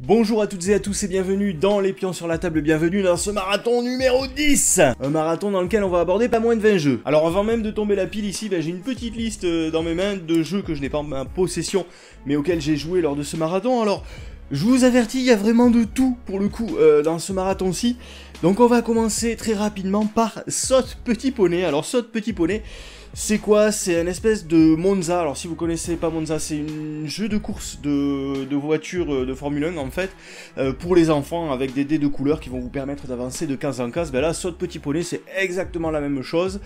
Bonjour à toutes et à tous et bienvenue dans Les Pions sur la table, bienvenue dans ce marathon numéro 10. Un marathon dans lequel on va aborder pas moins de 20 jeux. Alors avant même de tomber la pile ici, j'ai une petite liste dans mes mains de jeux que je n'ai pas en ma possession, mais auxquels j'ai joué lors de ce marathon. Alors, je vous avertis, il y a vraiment de tout pour le coup dans ce marathon-ci. Donc on va commencer très rapidement par Saute Petit Poney. Alors Saute Petit Poney, c'est quoi? C'est une espèce de Monza. Alors si vous connaissez pas Monza, c'est un jeu de course de voitures de Formule 1 en fait, pour les enfants avec des dés de couleurs qui vont vous permettre d'avancer de case en case. Ben là, Saute Petit Poney, c'est exactement la même chose.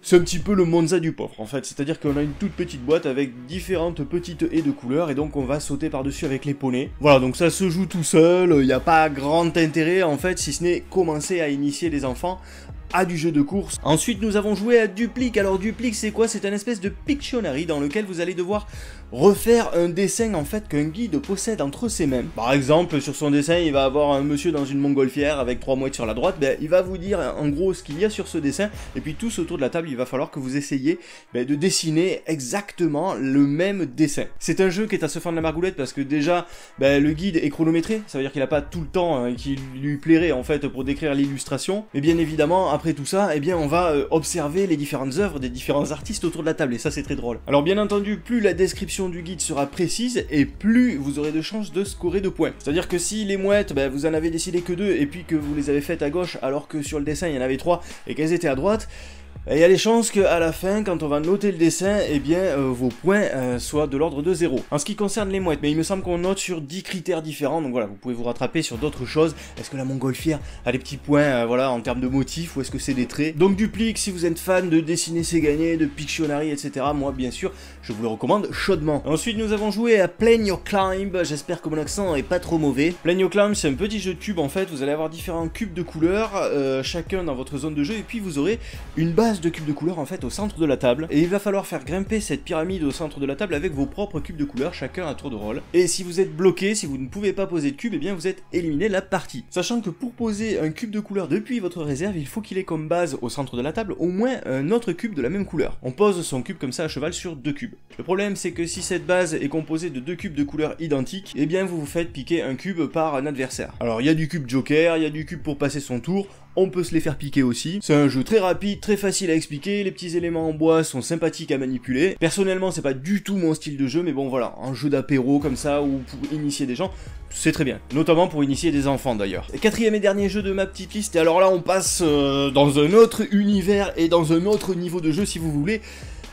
C'est un petit peu le Monza du pauvre en fait, c'est-à-dire qu'on a une toute petite boîte avec différentes petites haies de couleurs et donc on va sauter par-dessus avec les poneys. Voilà, donc ça se joue tout seul, il n'y a pas grand intérêt en fait, si ce n'est commencer à initier les enfants à du jeu de course. Ensuite, nous avons joué à Duplique. Alors Duplique, c'est quoi? C'est un espèce de Pictionary dans lequel vous allez devoir refaire un dessin en fait qu'un guide possède entre ses mains. Par exemple, sur son dessin, il va avoir un monsieur dans une montgolfière avec 3 mouettes sur la droite. Il va vous dire en gros ce qu'il y a sur ce dessin. Et puis tous autour de la table, il va falloir que vous essayiez de dessiner exactement le même dessin. C'est un jeu qui est à se fendre la margoulette parce que déjà, le guide est chronométré. Ça veut dire qu'il n'a pas tout le temps qui lui plairait en fait pour décrire l'illustration. Mais bien évidemment, après tout ça, on va observer les différentes œuvres des différents artistes autour de la table, et ça c'est très drôle. Alors bien entendu, plus la description du guide sera précise, et plus vous aurez de chances de scorer de points. C'est-à-dire que si les mouettes, vous en avez décidé que 2, et puis que vous les avez faites à gauche, alors que sur le dessin il y en avait 3, et qu'elles étaient à droite, il y a des chances qu'à la fin, quand on va noter le dessin, vos points soient de l'ordre de 0. En ce qui concerne les mouettes, il me semble qu'on note sur 10 critères différents, donc voilà, vous pouvez vous rattraper sur d'autres choses. Est-ce que la montgolfière a des petits points, en termes de motifs, ou est-ce que c'est des traits? Donc Duplique, si vous êtes fan de dessiner c'est gagné, de Pictionary, etc., moi bien sûr, je vous le recommande chaudement. Ensuite, nous avons joué à Plan Your Climb, j'espère que mon accent est pas trop mauvais. Plan Your Climb, c'est un petit jeu de cubes en fait, vous allez avoir différents cubes de couleurs, chacun dans votre zone de jeu, et puis vous aurez une base de cubes de couleurs en fait au centre de la table, et il va falloir faire grimper cette pyramide au centre de la table avec vos propres cubes de couleurs, chacun à tour de rôle. Et si vous êtes bloqué, si vous ne pouvez pas poser de cube, vous êtes éliminé la partie. Sachant que pour poser un cube de couleur depuis votre réserve, il faut qu'il ait comme base au centre de la table au moins un autre cube de la même couleur. On pose son cube comme ça à cheval sur 2 cubes. Le problème c'est que si cette base est composée de 2 cubes de couleurs identiques, vous vous faites piquer un cube par un adversaire. Alors il y a du cube joker, il y a du cube pour passer son tour, on peut se les faire piquer aussi. C'est un jeu très rapide, très facile à expliquer, les petits éléments en bois sont sympathiques à manipuler. Personnellement, c'est pas du tout mon style de jeu, mais bon voilà, un jeu d'apéro comme ça, ou pour initier des gens, c'est très bien. Notamment pour initier des enfants d'ailleurs. Quatrième et dernier jeu de ma petite liste, et alors là on passe dans un autre univers et dans un autre niveau de jeu si vous voulez.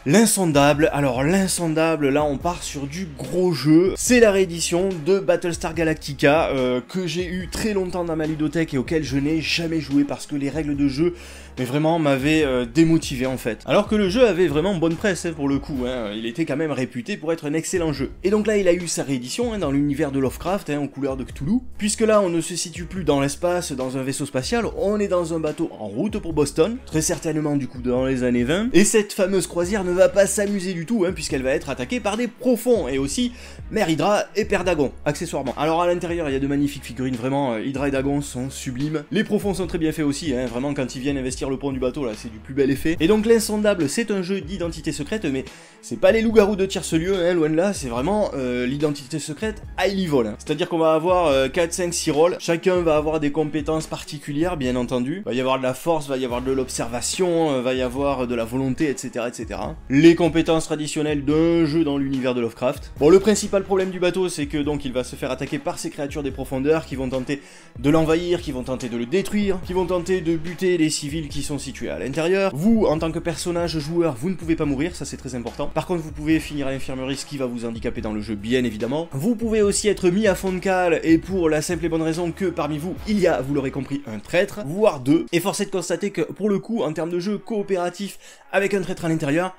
L'Insondable. Alors l'Insondable, là on part sur du gros jeu. C'est la réédition de Battlestar Galactica que j'ai eu très longtemps dans ma ludothèque et auquel je n'ai jamais joué parce que les règles de jeu vraiment m'avaient démotivé en fait. Alors que le jeu avait vraiment bonne presse pour le coup, il était quand même réputé pour être un excellent jeu. Et donc là il a eu sa réédition dans l'univers de Lovecraft, aux couleurs de Cthulhu, puisque là on ne se situe plus dans l'espace, dans un vaisseau spatial, on est dans un bateau en route pour Boston, très certainement du coup dans les années 20, et cette fameuse croisière ne va pas s'amuser du tout, puisqu'elle va être attaquée par des profonds, et aussi Mère Hydra et Père Dagon, accessoirement. Alors à l'intérieur il y a de magnifiques figurines, vraiment, Hydra et Dagon sont sublimes, les profonds sont très bien faits aussi, vraiment quand ils viennent investir le pont du bateau là, c'est du plus bel effet. Et donc l'Insondable, c'est un jeu d'identité secrète, mais c'est pas les loups-garous de tierce-lieu, loin de là, c'est vraiment l'identité secrète high level. C'est-à-dire qu'on va avoir 4, 5, 6 rôles, chacun va avoir des compétences particulières, bien entendu. Va y avoir de la force, va y avoir de l'observation, va y avoir de la volonté, etc., etc. Les compétences traditionnelles d'un jeu dans l'univers de Lovecraft. Bon, le principal problème du bateau, c'est que donc il va se faire attaquer par ces créatures des profondeurs qui vont tenter de l'envahir, qui vont tenter de le détruire, qui vont tenter de buter les civils qui sont situés à l'intérieur. Vous, en tant que personnage joueur, vous ne pouvez pas mourir, ça c'est très important. Par contre, vous pouvez finir à l'infirmerie, ce qui va vous handicaper dans le jeu, bien évidemment. Vous pouvez aussi être mis à fond de cale, et pour la simple et bonne raison que parmi vous, il y a, vous l'aurez compris, un traître, voire 2. Et force est de constater que, pour le coup, en termes de jeu coopératif, avec un traître à l'intérieur,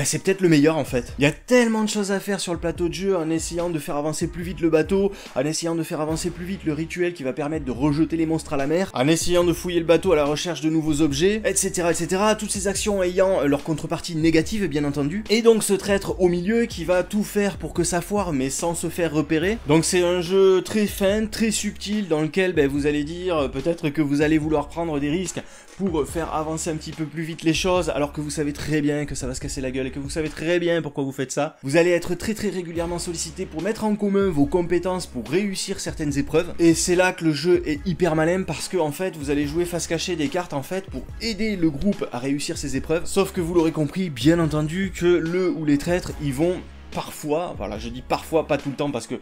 c'est peut-être le meilleur en fait. Il y a tellement de choses à faire sur le plateau de jeu en essayant de faire avancer plus vite le bateau, en essayant de faire avancer plus vite le rituel qui va permettre de rejeter les monstres à la mer, en essayant de fouiller le bateau à la recherche de nouveaux objets, etc., etc. Toutes ces actions ayant leur contrepartie négative, bien entendu. Et donc ce traître au milieu qui va tout faire pour que ça foire, mais sans se faire repérer. Donc c'est un jeu très fin, très subtil, dans lequel vous allez dire peut-être que vous allez vouloir prendre des risques pour faire avancer un petit peu plus vite les choses, alors que vous savez très bien que ça va se casser la gueule tutoriel, que vous savez très bien pourquoi vous faites ça, vous allez être très régulièrement sollicité pour mettre en commun vos compétences pour réussir certaines épreuves. Et c'est là que le jeu est hyper malin parce que en fait vous allez jouer face cachée des cartes en fait pour aider le groupe à réussir ces épreuves. Sauf que vous l'aurez compris, bien entendu, que le ou les traîtres, ils vont parfois, voilà je dis parfois, pas tout le temps parce que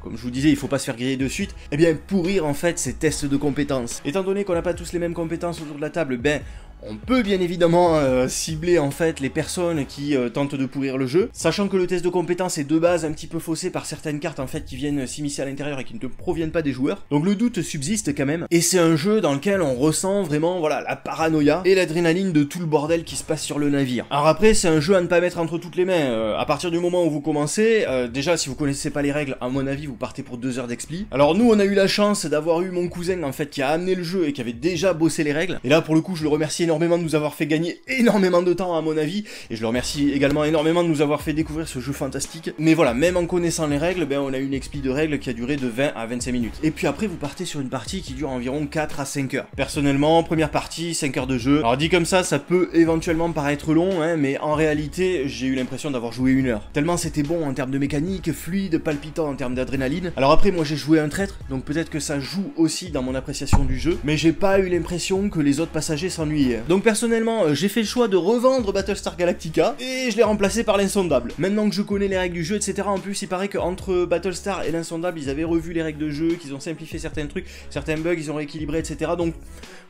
comme je vous disais, il faut pas se faire griller de suite, eh bien pourrir en fait ces tests de compétences. Étant donné qu'on n'a pas tous les mêmes compétences autour de la table, ben on peut bien évidemment cibler en fait les personnes qui tentent de pourrir le jeu, sachant que le test de compétences est de base un petit peu faussé par certaines cartes en fait qui viennent s'immiscer à l'intérieur et qui ne proviennent pas des joueurs. Donc le doute subsiste quand même, et c'est un jeu dans lequel on ressent vraiment voilà la paranoïa et l'adrénaline de tout le bordel qui se passe sur le navire. Alors après c'est un jeu à ne pas mettre entre toutes les mains, à partir du moment où vous commencez, déjà si vous connaissez pas les règles, à mon avis vous partez pour 2 heures d'expli. Alors nous on a eu la chance d'avoir eu mon cousin en fait qui a amené le jeu et qui avait déjà bossé les règles, et là pour le coup je le remercie énormément de nous avoir fait gagner énormément de temps à mon avis, et je le remercie également énormément de nous avoir fait découvrir ce jeu fantastique. Mais voilà, même en connaissant les règles, ben on a eu une expli de règles qui a duré de 20 à 25 minutes. Et puis après vous partez sur une partie qui dure environ 4 à 5 heures. Personnellement, première partie, 5 heures de jeu. Alors dit comme ça peut éventuellement paraître long, hein, mais en réalité j'ai eu l'impression d'avoir joué 1 heure. Tellement c'était bon en termes de mécanique, fluide, palpitant en termes d'adrénaline. Alors après moi j'ai joué un traître, donc peut-être que ça joue aussi dans mon appréciation du jeu, mais j'ai pas eu l'impression que les autres passagers s'ennuyaient. Donc personnellement, j'ai fait le choix de revendre Battlestar Galactica et je l'ai remplacé par l'Insondable. Maintenant que je connais les règles du jeu, etc. En plus, il paraît qu'entre Battlestar et l'Insondable, ils avaient revu les règles de jeu, qu'ils ont simplifié certains trucs, certains bugs, ils ont rééquilibré, etc. Donc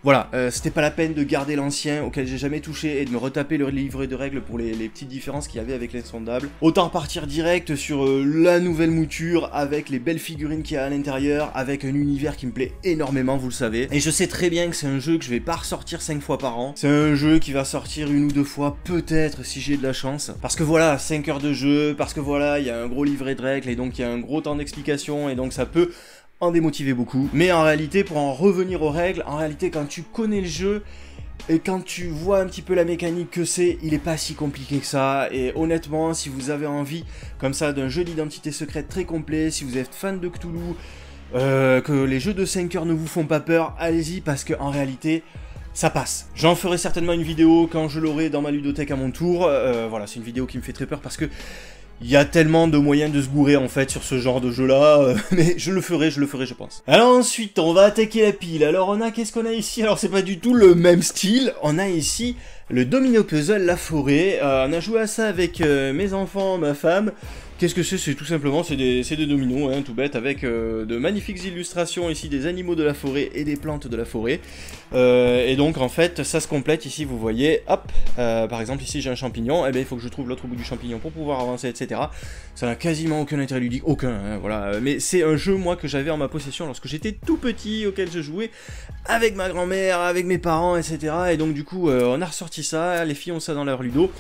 voilà, c'était pas la peine de garder l'ancien auquel j'ai jamais touché et de me retaper le livret de règles pour les petites différences qu'il y avait avec l'Insondable. Autant repartir direct sur la nouvelle mouture avec les belles figurines qu'il y a à l'intérieur, avec un univers qui me plaît énormément, vous le savez. Et je sais très bien que c'est un jeu que je vais pas ressortir 5 fois par an. C'est un jeu qui va sortir 1 ou 2 fois, peut-être, si j'ai de la chance. Parce que voilà, 5 heures de jeu, parce que voilà, il y a un gros livret de règles, et donc il y a un gros temps d'explication, et donc ça peut en démotiver beaucoup. Mais en réalité, pour en revenir aux règles, en réalité, quand tu connais le jeu, et quand tu vois un petit peu la mécanique que c'est, il est pas si compliqué que ça. Et honnêtement, si vous avez envie, comme ça, d'un jeu d'identité secrète très complet, si vous êtes fan de Cthulhu, que les jeux de 5 heures ne vous font pas peur, allez-y, parce que en réalité ça passe. J'en ferai certainement une vidéo quand je l'aurai dans ma ludothèque à mon tour. Voilà, c'est une vidéo qui me fait très peur parce que il y a tellement de moyens de se gourer en fait sur ce genre de jeu là, mais je le ferai je pense. Alors ensuite on va attaquer la pile. Alors on a, qu'est-ce qu'on a ici? Alors c'est pas du tout le même style, on a ici le domino puzzle La Forêt. On a joué à ça avec mes enfants, ma femme. Qu'est-ce que c'est? C'est tout simplement, c'est des dominos, hein, tout bête, avec de magnifiques illustrations ici des animaux de la forêt et des plantes de la forêt. Et donc en fait, ça se complète ici, vous voyez, hop, par exemple ici j'ai un champignon, et bien il faut que je trouve l'autre bout du champignon pour pouvoir avancer, etc. Ça n'a quasiment aucun intérêt ludique, aucun, hein, voilà. Mais c'est un jeu, moi, que j'avais en ma possession lorsque j'étais tout petit, auquel je jouais avec ma grand-mère, avec mes parents, etc. Et donc du coup, on a ressorti ça, les filles ont ça dans leur ludo.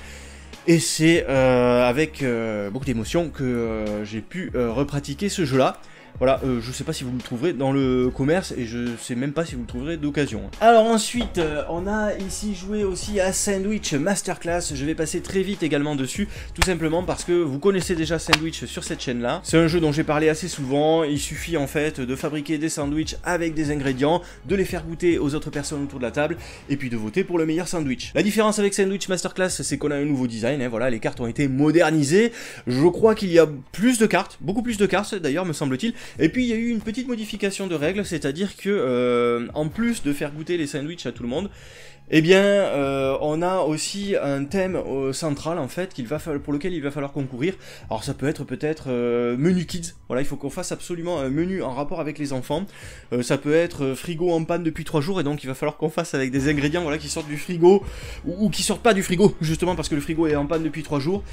Et c'est avec beaucoup d'émotion que j'ai pu repratiquer ce jeu-là. Voilà, je sais pas si vous le trouverez dans le commerce et je sais même pas si vous le trouverez d'occasion. Alors ensuite, on a ici joué aussi à Sandwich Masterclass. Je vais passer très vite également dessus, tout simplement parce que vous connaissez déjà Sandwich sur cette chaîne-là. C'est un jeu dont j'ai parlé assez souvent. Il suffit en fait de fabriquer des sandwichs avec des ingrédients, de les faire goûter aux autres personnes autour de la table et puis de voter pour le meilleur sandwich. La différence avec Sandwich Masterclass, c'est qu'on a un nouveau design, hein, voilà, les cartes ont été modernisées. Je crois qu'il y a plus de cartes, beaucoup plus de cartes d'ailleurs me semble-t-il. Et puis il y a eu une petite modification de règles, c'est-à-dire que en plus de faire goûter les sandwichs à tout le monde, eh bien on a aussi un thème central en fait pour lequel il va falloir concourir. Alors ça peut être peut-être menu kids, voilà, il faut qu'on fasse absolument un menu en rapport avec les enfants. Ça peut être frigo en panne depuis 3 jours et donc il va falloir qu'on fasse avec des ingrédients, voilà, qui sortent du frigo ou qui sortent pas du frigo, justement parce que le frigo est en panne depuis 3 jours.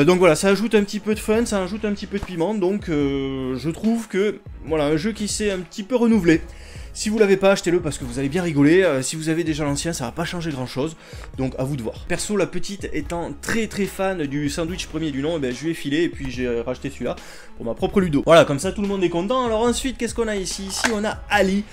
Donc voilà, ça ajoute un petit peu de fun, ça ajoute un petit peu de piment, donc je trouve que voilà, un jeu qui s'est un petit peu renouvelé. Si vous l'avez pas, achetez-le parce que vous allez bien rigoler. Si vous avez déjà l'ancien, ça va pas changer grand chose. Donc à vous de voir. Perso, la petite étant très fan du sandwich premier du nom, eh ben, je lui ai filé et puis j'ai racheté celui-là pour ma propre ludo. Voilà, comme ça tout le monde est content. Alors ensuite, qu'est-ce qu'on a ici? Ici on a Ali.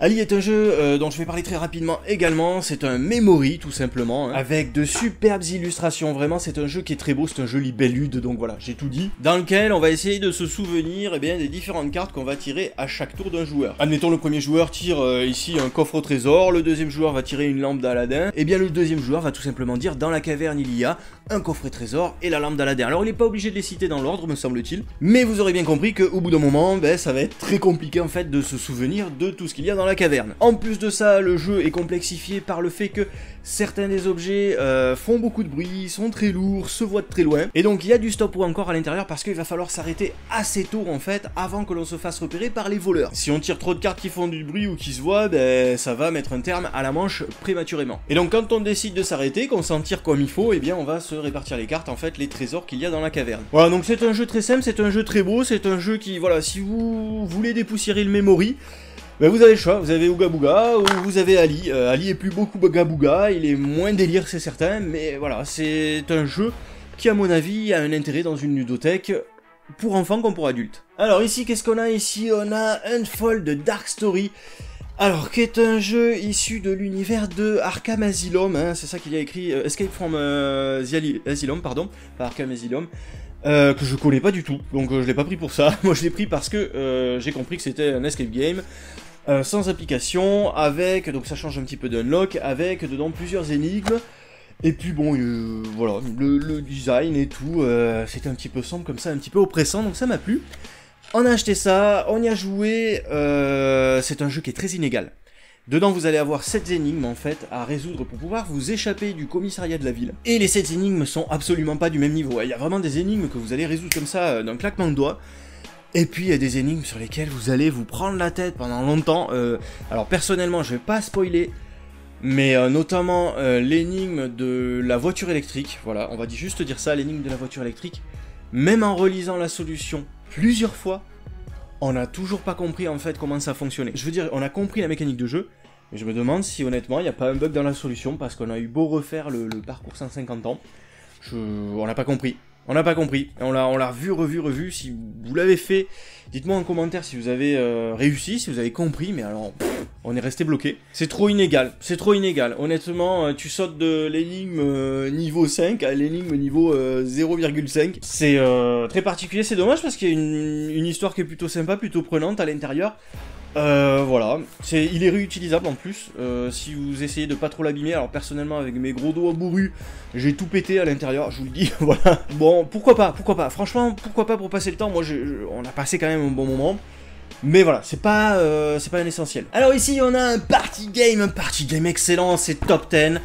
Ali est un jeu dont je vais parler très rapidement également, c'est un memory tout simplement, hein, avec de superbes illustrations, vraiment c'est un jeu qui est très beau, c'est un jeu libellude, donc voilà, j'ai tout dit, dans lequel on va essayer de se souvenir des différentes cartes qu'on va tirer à chaque tour d'un joueur. Admettons le premier joueur tire ici un coffre au trésor, le deuxième joueur va tirer une lampe d'Aladin, et bien le deuxième joueur va tout simplement dire dans la caverne il y a un coffre trésor et la lampe d'Aladin. Alors il n'est pas obligé de les citer dans l'ordre me semble-t-il, mais vous aurez bien compris qu'au bout d'un moment, ça va être très compliqué en fait de se souvenir de tout ce qu'il y a dans la caverne. En plus de ça, le jeu est complexifié par le fait que certains des objets font beaucoup de bruit, sont très lourds, se voient de très loin, et donc il y a du stop ou encore à l'intérieur parce qu'il va falloir s'arrêter assez tôt en fait avant que l'on se fasse repérer par les voleurs. Si on tire trop de cartes qui font du bruit ou qui se voient, ça va mettre un terme à la manche prématurément. Et donc quand on décide de s'arrêter, qu'on s'en tire comme il faut, on va se répartir les cartes, en fait les trésors qu'il y a dans la caverne. Voilà, donc c'est un jeu très simple, c'est un jeu très beau, c'est un jeu qui, voilà, si vous voulez dépoussiérer le memory, vous avez le choix, vous avez Ooga Booga ou vous avez Ali. Ali est plus beaucoup Ooga Booga, il est moins délire c'est certain, mais voilà, c'est un jeu qui à mon avis a un intérêt dans une ludothèque pour enfants comme pour adultes. Alors ici, qu'est-ce qu'on a ici? On a Unfold de Dark Story. Alors, qui est un jeu issu de l'univers de Arkham Asylum, hein, c'est ça qu'il y a écrit, Escape from the Asylum, pardon, pas Arkham Asylum, que je connais pas du tout, donc je l'ai pas pris pour ça. Moi je l'ai pris parce que j'ai compris que c'était un escape game, sans application, avec, donc ça change un petit peu d'unlock, avec dedans plusieurs énigmes, et puis bon, voilà, le design et tout, c'était un petit peu sombre comme ça, un petit peu oppressant, donc ça m'a plu. On a acheté ça, on y a joué, c'est un jeu qui est très inégal. Dedans, vous allez avoir 7 énigmes en fait à résoudre pour pouvoir vous échapper du commissariat de la ville. Et les 7 énigmes sont absolument pas du même niveau. Il y a vraiment des énigmes que vous allez résoudre comme ça d'un claquement de doigts. Et puis il y a des énigmes sur lesquelles vous allez vous prendre la tête pendant longtemps. Alors personnellement, je vais pas spoiler, mais notamment l'énigme de la voiture électrique. Voilà, on va juste dire ça, l'énigme de la voiture électrique. Même en relisant la solution plusieurs fois, on n'a toujours pas compris en fait comment ça fonctionnait. Je veux dire, on a compris la mécanique de jeu, mais je me demande si honnêtement il n'y a pas un bug dans la solution, parce qu'on a eu beau refaire le parcours 150 ans, on n'a pas compris. On n'a pas compris, on l'a revu, si vous l'avez fait, dites-moi en commentaire si vous avez réussi, si vous avez compris, mais alors, on est resté bloqué. C'est trop inégal, honnêtement, tu sautes de l'énigme niveau 5 à l'énigme niveau 0,5, c'est très particulier, c'est dommage parce qu'il y a une histoire qui est plutôt sympa, plutôt prenante à l'intérieur. Voilà, il est réutilisable en plus, si vous essayez de pas trop l'abîmer. Alors personnellement avec mes gros doigts bourrus, j'ai tout pété à l'intérieur, je vous le dis, voilà. Bon, pourquoi pas, franchement, pourquoi pas pour passer le temps, moi on a passé quand même un bon moment. Mais voilà, c'est pas un essentiel. Alors ici on a un party game excellent, c'est Top 10.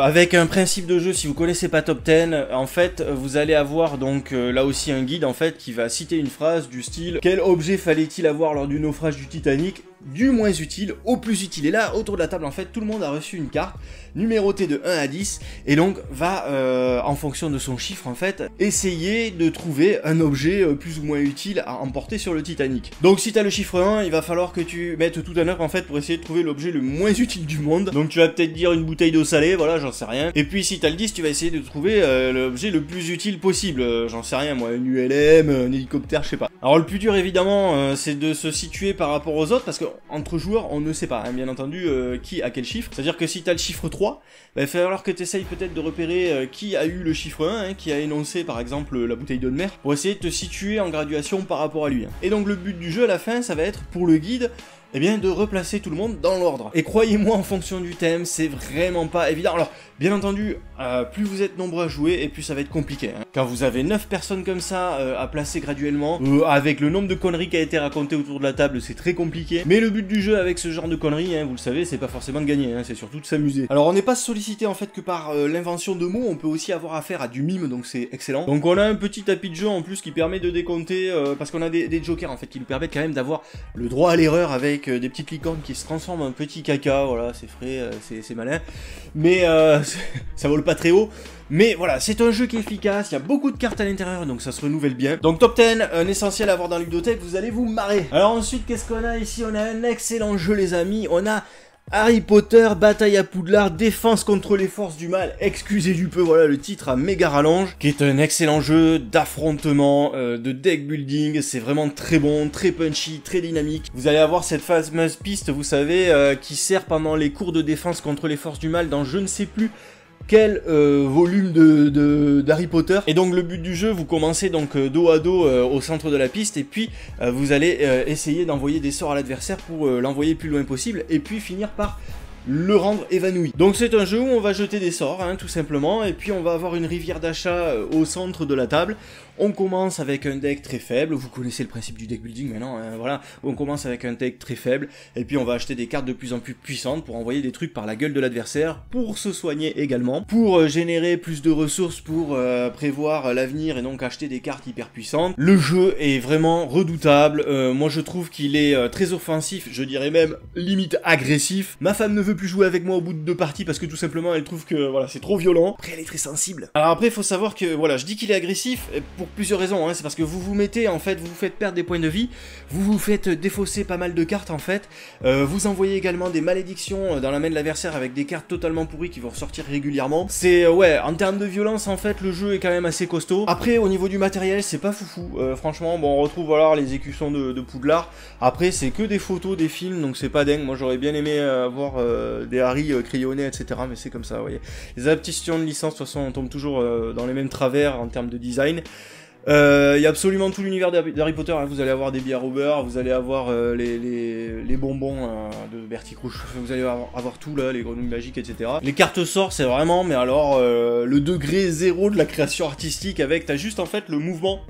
Avec un principe de jeu, si vous connaissez pas Top 10, en fait, vous allez avoir donc là aussi un guide en fait qui va citer une phrase du style « Quel objet fallait-il avoir lors du naufrage du Titanic ?» Du moins utile au plus utile. Et là, autour de la table, en fait, tout le monde a reçu une carte numérotée de 1 à 10, et donc va, en fonction de son chiffre, en fait, essayer de trouver un objet plus ou moins utile à emporter sur le Titanic. Donc si t'as le chiffre 1, il va falloir que tu mettes tout en œuvre, en fait, pour essayer de trouver l'objet le moins utile du monde. Donc tu vas peut-être dire une bouteille d'eau salée, voilà, j'en sais rien. Et puis si t'as le 10, tu vas essayer de trouver l'objet le plus utile possible. J'en sais rien, moi, une ULM, un hélicoptère, je sais pas. Alors le plus dur, évidemment, c'est de se situer par rapport aux autres, parce que entre joueurs, on ne sait pas, hein, bien entendu, qui a quel chiffre. C'est-à-dire que si t'as le chiffre 3, il va falloir que tu essayes peut-être de repérer qui a eu le chiffre 1, hein, qui a énoncé par exemple la bouteille d'eau de mer, pour essayer de te situer en graduation par rapport à lui. Hein. Et donc le but du jeu à la fin, ça va être pour le guide, eh bien de replacer tout le monde dans l'ordre. Et croyez-moi, en fonction du thème, c'est vraiment pas évident. Alors, bien entendu, plus vous êtes nombreux à jouer, et plus ça va être compliqué. Hein. Quand vous avez 9 personnes comme ça, à placer graduellement, avec le nombre de conneries qui a été raconté autour de la table, c'est très compliqué. Mais le but du jeu avec ce genre de conneries, hein, vous le savez, c'est pas forcément de gagner, hein, c'est surtout de s'amuser. Alors on n'est pas sollicité en fait que par l'invention de mots, on peut aussi avoir affaire à du mime, donc c'est excellent. Donc on a un petit tapis de jeu en plus qui permet de décompter, parce qu'on a des jokers en fait, qui nous permettent quand même d'avoir le droit à l'erreur avec des petites licornes qui se transforment en petit caca, voilà, c'est frais, c'est malin. Mais ça vole pas très haut. Mais voilà, c'est un jeu qui est efficace, il y a beaucoup de cartes à l'intérieur, donc ça se renouvelle bien. Donc Top 10, un essentiel à avoir dans Ludothèque, vous allez vous marrer. Alors ensuite, qu'est-ce qu'on a ici? On a un excellent jeu les amis, on a Harry Potter, bataille à Poudlard, défense contre les forces du mal, excusez du peu, voilà le titre à méga rallonge, qui est un excellent jeu d'affrontement, de deck building, c'est vraiment très bon, très punchy, très dynamique. Vous allez avoir cette fameuse piste, vous savez, qui sert pendant les cours de défense contre les forces du mal dans je ne sais plus quel volume d'Harry Potter. Et donc le but du jeu, vous commencez donc dos à dos au centre de la piste, et puis vous allez essayer d'envoyer des sorts à l'adversaire pour l'envoyer le plus loin possible, et puis finir par le rendre évanoui. Donc c'est un jeu où on va jeter des sorts, hein, tout simplement, et puis on va avoir une rivière d'achat au centre de la table. On commence avec un deck très faible, vous connaissez le principe du deck building maintenant, hein, voilà, on commence avec un deck très faible, et puis on va acheter des cartes de plus en plus puissantes pour envoyer des trucs par la gueule de l'adversaire, pour se soigner également, pour générer plus de ressources, pour prévoir l'avenir et donc acheter des cartes hyper puissantes. Le jeu est vraiment redoutable, moi je trouve qu'il est très offensif, je dirais même limite agressif. Ma femme ne veut plus jouer avec moi au bout de 2 parties parce que tout simplement elle trouve que voilà, c'est trop violent. Après elle est très sensible. Alors après il faut savoir que voilà, je dis qu'il est agressif pour plusieurs raisons, hein. C'est parce que vous vous mettez en fait, vous vous faites perdre des points de vie, vous vous faites défausser pas mal de cartes en fait, vous envoyez également des malédictions dans la main de l'adversaire avec des cartes totalement pourries qui vont ressortir régulièrement. C'est ouais, en termes de violence en fait le jeu est quand même assez costaud. Après au niveau du matériel c'est pas foufou, franchement bon on retrouve voilà les écussons de Poudlard. Après c'est que des photos, des films, donc c'est pas dingue. Moi j'aurais bien aimé voir des Harry crayonnés etc, mais c'est comme ça, vous voyez. Les adaptations de licence de toute façon on tombe toujours dans les mêmes travers en termes de design. Il y a absolument tout l'univers d'Harry Potter, hein. Vous allez avoir des bières au beurre, vous allez avoir les bonbons de Bertie Crouch, vous allez avoir tout là, les grenouilles magiques, etc. Les cartes sorts, c'est vraiment, mais alors, le degré zéro de la création artistique avec, t'as juste en fait le mouvement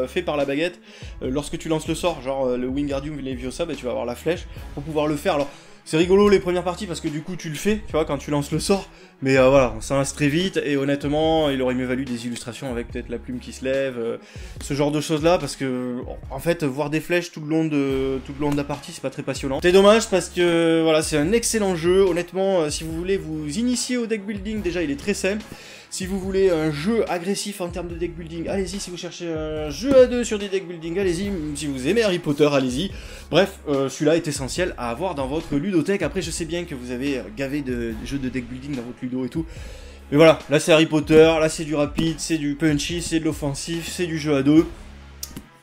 fait par la baguette, lorsque tu lances le sort, genre le Wingardium Leviosa, bah, tu vas avoir la flèche pour pouvoir le faire. Alors, c'est rigolo les premières parties parce que du coup tu le fais, tu vois, quand tu lances le sort, mais voilà, ça lance très vite, et honnêtement, il aurait mieux valu des illustrations avec peut-être la plume qui se lève, ce genre de choses là, parce que, en fait, voir des flèches tout le long de la partie, c'est pas très passionnant. C'est dommage parce que, voilà, c'est un excellent jeu, honnêtement, si vous voulez vous initier au deck building, déjà il est très simple. Si vous voulez un jeu agressif en termes de deck building, allez-y. Si vous cherchez un jeu à 2 sur des deck building, allez-y. Si vous aimez Harry Potter, allez-y. Bref, celui-là est essentiel à avoir dans votre ludothèque. Après, je sais bien que vous avez gavé de jeux de deck building dans votre ludo et tout. Mais voilà, là c'est Harry Potter, là c'est du rapide, c'est du punchy, c'est de l'offensif, c'est du jeu à 2.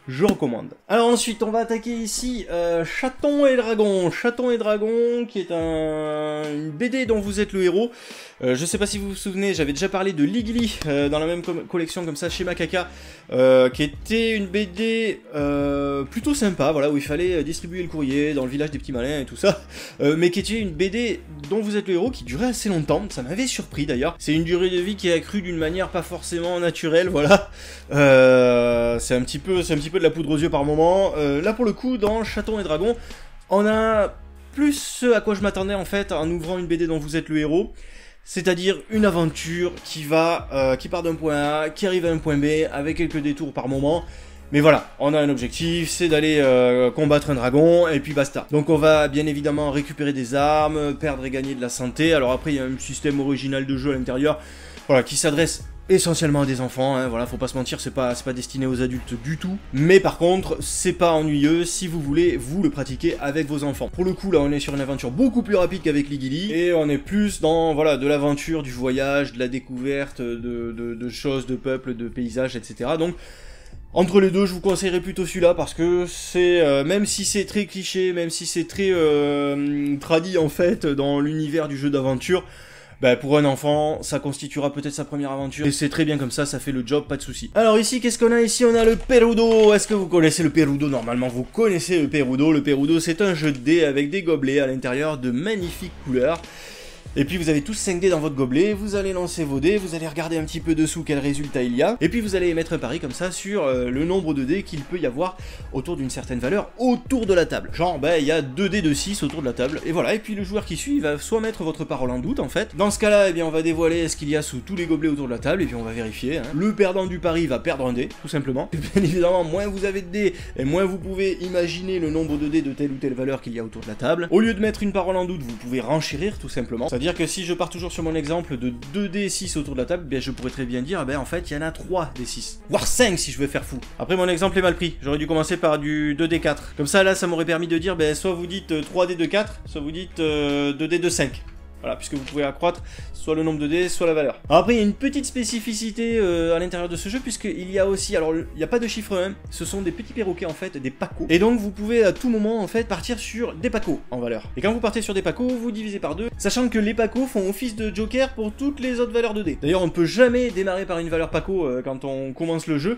Je recommande. Alors ensuite, on va attaquer ici Chaton et Dragon. Chaton et Dragon, qui est une BD dont vous êtes le héros. Je sais pas si vous vous souvenez, j'avais déjà parlé de Ligli dans la même collection comme ça chez Macaca, qui était une BD plutôt sympa, voilà, où il fallait distribuer le courrier dans le village des petits malins et tout ça, mais qui était une BD dont vous êtes le héros, qui durait assez longtemps, ça m'avait surpris d'ailleurs. C'est une durée de vie qui est accrue d'une manière pas forcément naturelle, voilà. C'est un petit peu de la poudre aux yeux par moment. Là pour le coup, dans Chaton et Dragon, on a plus ce à quoi je m'attendais en fait en ouvrant une BD dont vous êtes le héros. C'est-à-dire une aventure qui part d'un point A, qui arrive à un point B, avec quelques détours par moment. Mais voilà, on a un objectif, c'est d'aller combattre un dragon, et puis basta. Donc on va bien évidemment récupérer des armes, perdre et gagner de la santé. Alors après, il y a un système original de jeu à l'intérieur, voilà, qui s'adresse essentiellement à des enfants, hein, voilà, faut pas se mentir, c'est pas destiné aux adultes du tout, mais par contre, c'est pas ennuyeux si vous voulez vous le pratiquer avec vos enfants. Pour le coup, là, on est sur une aventure beaucoup plus rapide qu'avec Ligili, et on est plus dans, voilà, de l'aventure, du voyage, de la découverte, de choses, de peuples, de paysages, etc. Donc, entre les deux, je vous conseillerais plutôt celui-là, parce que c'est, même si c'est très cliché, même si c'est très tradit, en fait, dans l'univers du jeu d'aventure, bah pour un enfant, ça constituera peut-être sa première aventure, et c'est très bien comme ça fait le job, pas de souci. Alors ici, qu'est-ce qu'on a ici? On a le Perudo. Est-ce que vous connaissez le Perudo? Normalement, vous connaissez le Perudo. Le Perudo, c'est un jeu de dés avec des gobelets à l'intérieur de magnifiques couleurs. Et puis vous avez tous 5 dés dans votre gobelet, vous allez lancer vos dés, vous allez regarder un petit peu dessous quel résultat il y a, et puis vous allez mettre un pari comme ça sur le nombre de dés qu'il peut y avoir autour d'une certaine valeur autour de la table. Genre, bah, il y a 2 dés de 6 autour de la table, et voilà, et puis le joueur qui suit, il va soit mettre votre parole en doute, en fait. Dans ce cas-là, eh bien, on va dévoiler ce qu'il y a sous tous les gobelets autour de la table, et puis on va vérifier, hein. Le perdant du pari va perdre un dé, tout simplement. Et bien évidemment, moins vous avez de dés, et moins vous pouvez imaginer le nombre de dés de telle ou telle valeur qu'il y a autour de la table. Au lieu de mettre une parole en doute, vous pouvez renchérir, tout simplement. C'est-à-dire C'est-à-dire que si je pars toujours sur mon exemple de 2D6 autour de la table, bien je pourrais très bien dire, en fait il y en a 3D6, voire 5 si je veux faire fou. Après mon exemple est mal pris, j'aurais dû commencer par du 2D4. Comme ça là, ça m'aurait permis de dire, soit vous dites 3D2-4, soit vous dites 2D2-5. Voilà, puisque vous pouvez accroître soit le nombre de dés, soit la valeur. Alors après, il y a une petite spécificité à l'intérieur de ce jeu, puisqu'il y a aussi, alors il n'y a pas de chiffre 1, ce sont des petits perroquets en fait, des pacos. Et donc vous pouvez à tout moment en fait partir sur des pacos en valeur. Et quand vous partez sur des pacos, vous divisez par 2, sachant que les pacos font office de joker pour toutes les autres valeurs de dés. D'ailleurs, on ne peut jamais démarrer par une valeur paco quand on commence le jeu.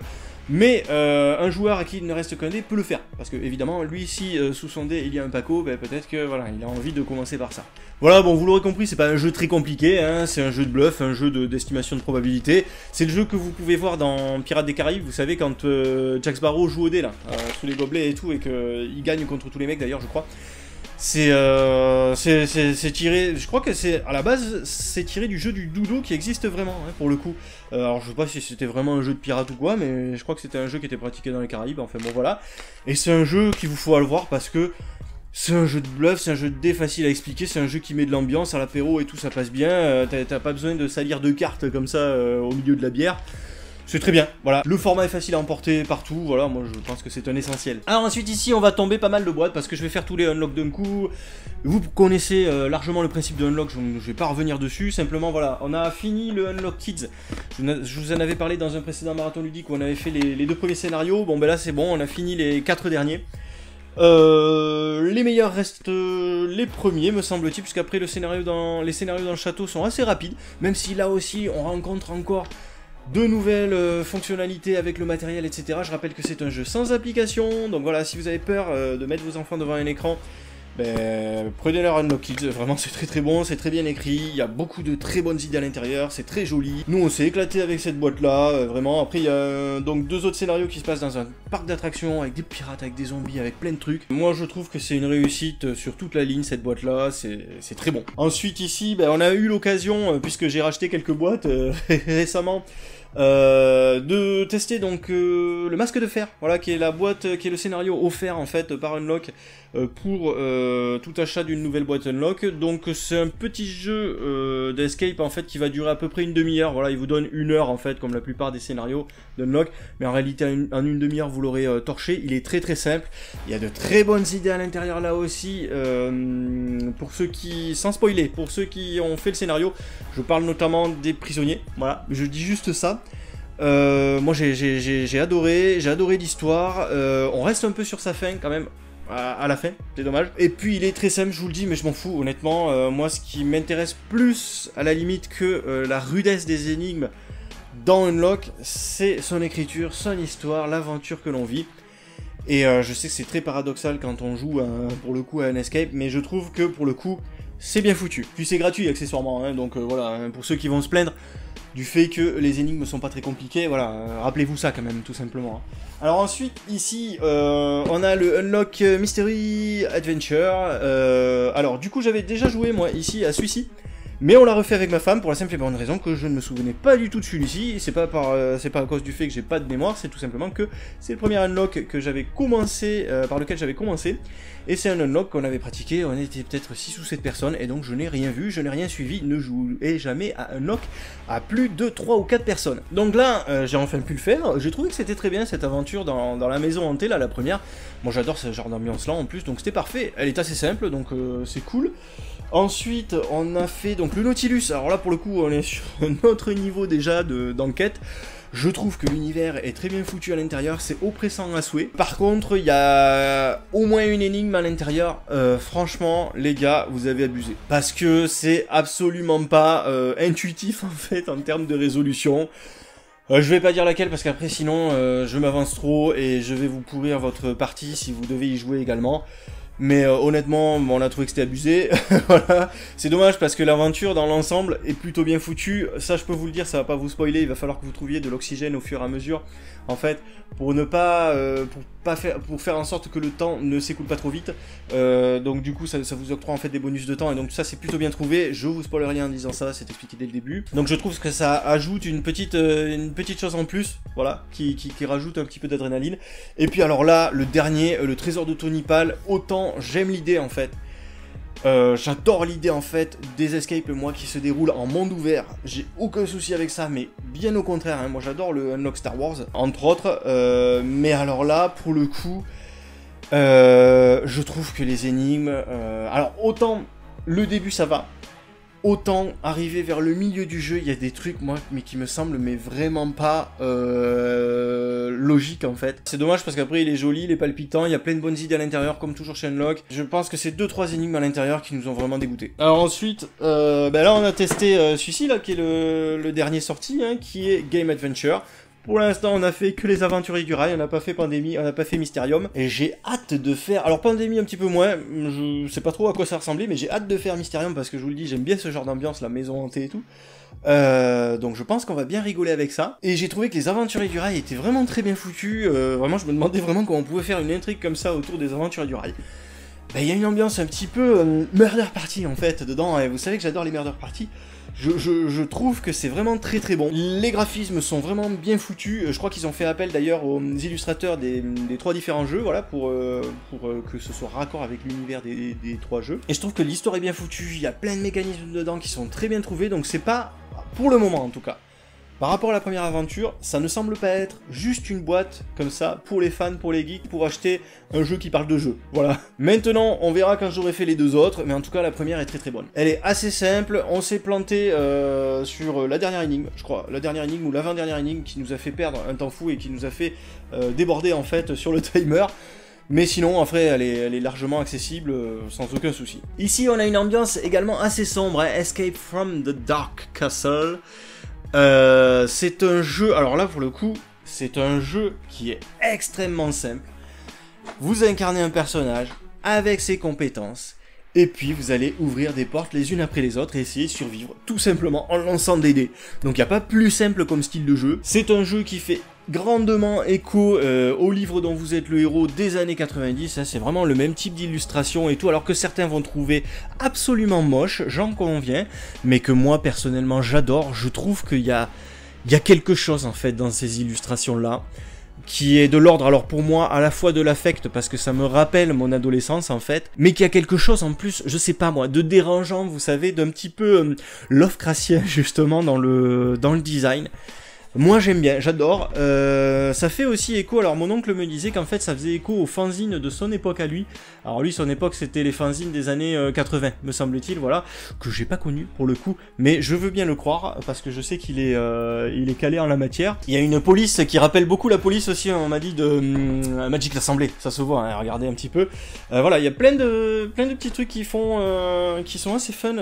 Mais un joueur à qui il ne reste qu'un dé peut le faire, parce que évidemment lui si sous son dé il y a un paco, peut-être que voilà il a envie de commencer par ça. Voilà, bon vous l'aurez compris, c'est pas un jeu très compliqué, hein, c'est un jeu de bluff, un jeu d'estimation de probabilité. C'est le jeu que vous pouvez voir dans Pirates des Caraïbes, vous savez quand Jack Sparrow joue au dé là, sous les gobelets et tout, et qu'il gagne contre tous les mecs d'ailleurs je crois. C'est tiré, je crois que c'est à la base c'est tiré du jeu du Doudou qui existe vraiment hein, pour le coup. Alors je sais pas si c'était vraiment un jeu de pirate ou quoi, mais je crois que c'était un jeu qui était pratiqué dans les Caraïbes, enfin bon voilà. Et c'est un jeu qu'il vous faut aller voir parce que c'est un jeu de bluff, c'est un jeu de dés facile à expliquer, c'est un jeu qui met de l'ambiance à l'apéro et tout, ça passe bien, t'as pas besoin de salir deux cartes comme ça au milieu de la bière. C'est très bien, voilà. Le format est facile à emporter partout, voilà, moi je pense que c'est un essentiel. Alors ensuite ici on va tomber pas mal de boîtes parce que je vais faire tous les unlocks d'un coup. Vous connaissez largement le principe de unlock, je vais pas revenir dessus, simplement voilà, on a fini le unlock kids. Je vous en avais parlé dans un précédent marathon ludique où on avait fait les 2 premiers scénarios, bon ben là c'est bon, on a fini les 4 derniers. Les meilleurs restent les premiers me semble-t-il, puisqu'après les scénarios dans le château sont assez rapides, même si là aussi on rencontre encore de nouvelles fonctionnalités avec le matériel, etc. Je rappelle que c'est un jeu sans application, donc voilà, si vous avez peur de mettre vos enfants devant un écran, prenez leur Unlock Kids, vraiment c'est très très bon, c'est très bien écrit, il y a beaucoup de très bonnes idées à l'intérieur, c'est très joli. Nous on s'est éclaté avec cette boîte là, vraiment. Après il y a donc 2 autres scénarios qui se passent dans un parc d'attractions avec des pirates, avec des zombies, avec plein de trucs. Moi je trouve que c'est une réussite sur toute la ligne cette boîte là, c'est très bon. Ensuite ici, on a eu l'occasion, puisque j'ai racheté quelques boîtes récemment, de tester donc le masque de fer, voilà, qui est la boîte, qui est le scénario offert en fait par Unlock pour tout achat d'une nouvelle boîte Unlock. Donc c'est un petit jeu d'escape en fait qui va durer à peu près une demi-heure, voilà, il vous donne 1 heure en fait comme la plupart des scénarios d'Unlock, mais en réalité en une demi-heure vous l'aurez torché. Il est très très simple, il y a de très bonnes idées à l'intérieur là aussi, pour ceux qui, sans spoiler, pour ceux qui ont fait le scénario, je parle notamment des prisonniers, voilà, je dis juste ça. Moi j'ai adoré l'histoire, on reste un peu sur sa fin quand même à la fin, c'est dommage. Et puis il est très simple, je vous le dis, mais je m'en fous honnêtement. Moi ce qui m'intéresse plus à la limite que la rudesse des énigmes dans Unlock, c'est son écriture, son histoire, l'aventure que l'on vit. Et je sais que c'est très paradoxal quand on joue pour le coup à un escape, mais je trouve que pour le coup c'est bien foutu. Puis c'est gratuit accessoirement, hein, donc voilà, hein, pour ceux qui vont se plaindre du fait que les énigmes sont pas très compliquées, voilà, rappelez-vous ça quand même, tout simplement. Alors ensuite, ici, on a le Unlock Mystery Adventure. Alors du coup, j'avais déjà joué, moi, ici, à celui-ci, mais on l'a refait avec ma femme pour la simple et bonne raison que je ne me souvenais pas du tout de celui-ci. C'est pas à cause du fait que j'ai pas de mémoire, c'est tout simplement que c'est le premier unlock que j'avais commencé, par lequel j'avais commencé. Et c'est un unlock qu'on avait pratiqué, on était peut-être 6 ou 7 personnes, et donc je n'ai rien vu, je n'ai rien suivi, ne jouez jamais à un unlock à plus de 3 ou 4 personnes. Donc là, j'ai enfin pu le faire, j'ai trouvé que c'était très bien cette aventure dans la maison hantée, là, la première. Moi j'adore ce genre d'ambiance là en plus, donc c'était parfait, elle est assez simple, donc c'est cool. Ensuite, on a fait donc le Nautilus, alors là pour le coup on est sur un autre niveau déjà d'enquête. Je trouve que l'univers est très bien foutu à l'intérieur, c'est oppressant à souhait. Par contre, il y a au moins une énigme à l'intérieur. Franchement, les gars, vous avez abusé. Parce que c'est absolument pas intuitif en fait en termes de résolution. Je vais pas dire laquelle parce qu'après sinon je m'avance trop et je vais vous pourrir votre partie si vous devez y jouer également. Mais honnêtement, on a trouvé que c'était abusé. Voilà. C'est dommage parce que l'aventure dans l'ensemble est plutôt bien foutue. Ça, je peux vous le dire, ça va pas vous spoiler. Il va falloir que vous trouviez de l'oxygène au fur et à mesure. En fait, pour ne pas, pour faire en sorte que le temps ne s'écoule pas trop vite. Donc du coup, ça vous octroie en fait des bonus de temps. Et donc ça, c'est plutôt bien trouvé. Je vous spoil rien en disant ça, c'est expliqué dès le début. Donc je trouve que ça ajoute une petite chose en plus, voilà, qui rajoute un petit peu d'adrénaline. Et puis alors là, le dernier, le trésor de Tony Pal, autant j'aime l'idée en fait. J'adore l'idée en fait des escapes, moi, qui se déroulent en monde ouvert. J'ai aucun souci avec ça, mais bien au contraire, hein. Moi j'adore le Unlock Star Wars, entre autres. Mais alors là, pour le coup, je trouve que les énigmes... alors autant le début ça va, autant arriver vers le milieu du jeu, il y a des trucs, moi, mais qui me semblent mais vraiment pas logiques en fait. C'est dommage parce qu'après il est joli, il est palpitant, il y a plein de bonnes idées à l'intérieur, comme toujours chez Unlock. Je pense que c'est 2-3 énigmes à l'intérieur qui nous ont vraiment dégoûtés. Alors ensuite, là on a testé celui-ci là, qui est le dernier sorti, hein, qui est Game Adventure. Pour l'instant, on a fait que les Aventuriers du Rail, on n'a pas fait Pandémie, on n'a pas fait Mysterium. Et j'ai hâte de faire... Alors Pandémie un petit peu moins, je sais pas trop à quoi ça ressemblait, mais j'ai hâte de faire Mysterium parce que je vous le dis, j'aime bien ce genre d'ambiance, la maison hantée et tout. Donc je pense qu'on va bien rigoler avec ça. Et j'ai trouvé que les Aventuriers du Rail étaient vraiment très bien foutus. Vraiment, je me demandais vraiment comment on pouvait faire une intrigue comme ça autour des Aventuriers du Rail. Il y a une ambiance un petit peu murder party en fait dedans, et vous savez que j'adore les murder party. Je trouve que c'est vraiment très très bon. Les graphismes sont vraiment bien foutus. Je crois qu'ils ont fait appel d'ailleurs aux illustrateurs des 3 différents jeux, voilà, pour que ce soit raccord avec l'univers des 3 jeux. Et je trouve que l'histoire est bien foutue, il y a plein de mécanismes dedans qui sont très bien trouvés, donc c'est pas, pour le moment en tout cas, par rapport à la première aventure, ça ne semble pas être juste une boîte comme ça pour les fans, pour les geeks, pour acheter un jeu qui parle de jeu. Voilà. Maintenant, on verra quand j'aurai fait les 2 autres, mais en tout cas, la première est très très bonne. Elle est assez simple, on s'est planté sur la dernière énigme, je crois, la dernière énigme ou l'avant-dernière énigme qui nous a fait perdre un temps fou et qui nous a fait déborder en fait sur le timer. Mais sinon, après, elle est largement accessible, sans aucun souci. Ici, on a une ambiance également assez sombre, hein. Escape from the Dark Castle. C'est un jeu, alors là pour le coup, c'est un jeu qui est extrêmement simple. Vous incarnez un personnage avec ses compétences, et puis vous allez ouvrir des portes les unes après les autres et essayer de survivre tout simplement en lançant des dés. Donc il n'y a pas plus simple comme style de jeu. C'est un jeu qui fait grandement écho au livre dont vous êtes le héros des années 90, hein, c'est vraiment le même type d'illustration et tout, alors que certains vont trouver absolument moche, j'en conviens, mais que moi personnellement j'adore. Je trouve qu'il y a quelque chose en fait dans ces illustrations là qui est de l'ordre, alors pour moi, à la fois de l'affect, parce que ça me rappelle mon adolescence, en fait, mais qui a quelque chose, en plus, je sais pas moi, de dérangeant, vous savez, d'un petit peu Lovecraftien, justement, dans le design. Moi j'aime bien, j'adore. Ça fait aussi écho, alors mon oncle me disait qu'en fait ça faisait écho aux fanzines de son époque à lui. Alors lui, son époque c'était les fanzines des années 80, me semble-t-il, voilà, que j'ai pas connu pour le coup, mais je veux bien le croire, parce que je sais qu'il est, il est calé en la matière. Il y a une police qui rappelle beaucoup la police aussi, on m'a dit, de Magic l'Assemblée, ça se voit, hein, regardez un petit peu. Voilà, il y a plein de petits trucs qui font, qui sont assez fun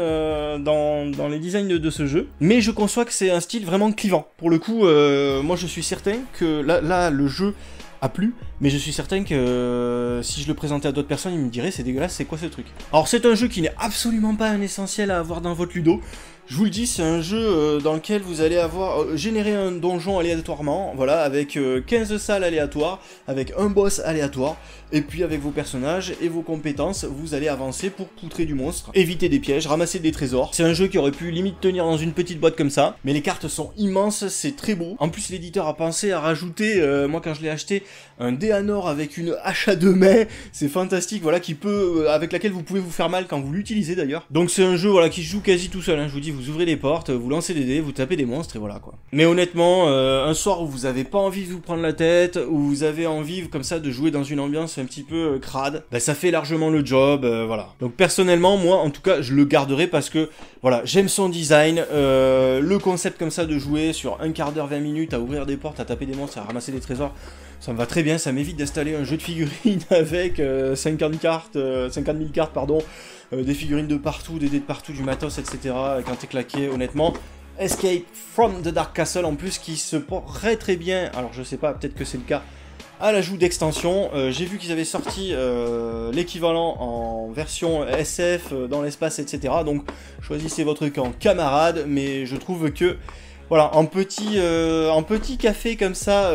dans les designs de ce jeu, mais je conçois que c'est un style vraiment clivant, pour le coup. Moi je suis certain que là le jeu a plu, mais je suis certain que si je le présentais à d'autres personnes, ils me diraient c'est dégueulasse, c'est quoi ce truc. Alors c'est un jeu qui n'est absolument pas un essentiel à avoir dans votre ludo. Je vous le dis, c'est un jeu dans lequel vous allez avoir généré un donjon aléatoirement, voilà, avec 15 salles aléatoires, avec un boss aléatoire, et puis avec vos personnages et vos compétences, vous allez avancer pour poutrer du monstre, éviter des pièges, ramasser des trésors. C'est un jeu qui aurait pu limite tenir dans une petite boîte comme ça, mais les cartes sont immenses, c'est très beau. En plus, l'éditeur a pensé à rajouter, moi quand je l'ai acheté, un dé à or avec une hache à 2 mains, c'est fantastique, voilà, qui peut, avec laquelle vous pouvez vous faire mal quand vous l'utilisez d'ailleurs. Donc c'est un jeu, voilà, qui se joue quasi tout seul, hein, je vous dis, vous ouvrez les portes, vous lancez des dés, vous tapez des monstres et voilà quoi. Mais honnêtement, un soir où vous avez pas envie de vous prendre la tête, où vous avez envie comme ça de jouer dans une ambiance un petit peu crade, bah ça fait largement le job, voilà. Donc personnellement, moi en tout cas, je le garderai parce que voilà, j'aime son design, le concept comme ça de jouer sur un quart d'heure, 20 minutes à ouvrir des portes, à taper des monstres, à ramasser des trésors, ça me va très bien, ça m'évite d'installer un jeu de figurines avec 50 000 cartes, pardon, des figurines de partout, des dés de partout, du matos, etc. Quand t'es claqué, honnêtement. Escape from the Dark Castle, en plus, qui se porterait très bien, alors je sais pas, peut-être que c'est le cas, à l'ajout d'extensions. J'ai vu qu'ils avaient sorti l'équivalent en version SF, dans l'espace, etc. Donc, choisissez votre camp camarade, mais je trouve que voilà, en petit café comme ça,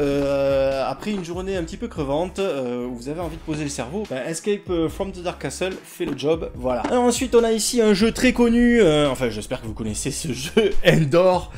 après une journée un petit peu crevante, où vous avez envie de poser le cerveau, bah, Escape from the Dark Castle fait le job, voilà. Alors ensuite, on a ici un jeu très connu, enfin j'espère que vous connaissez ce jeu, Endor.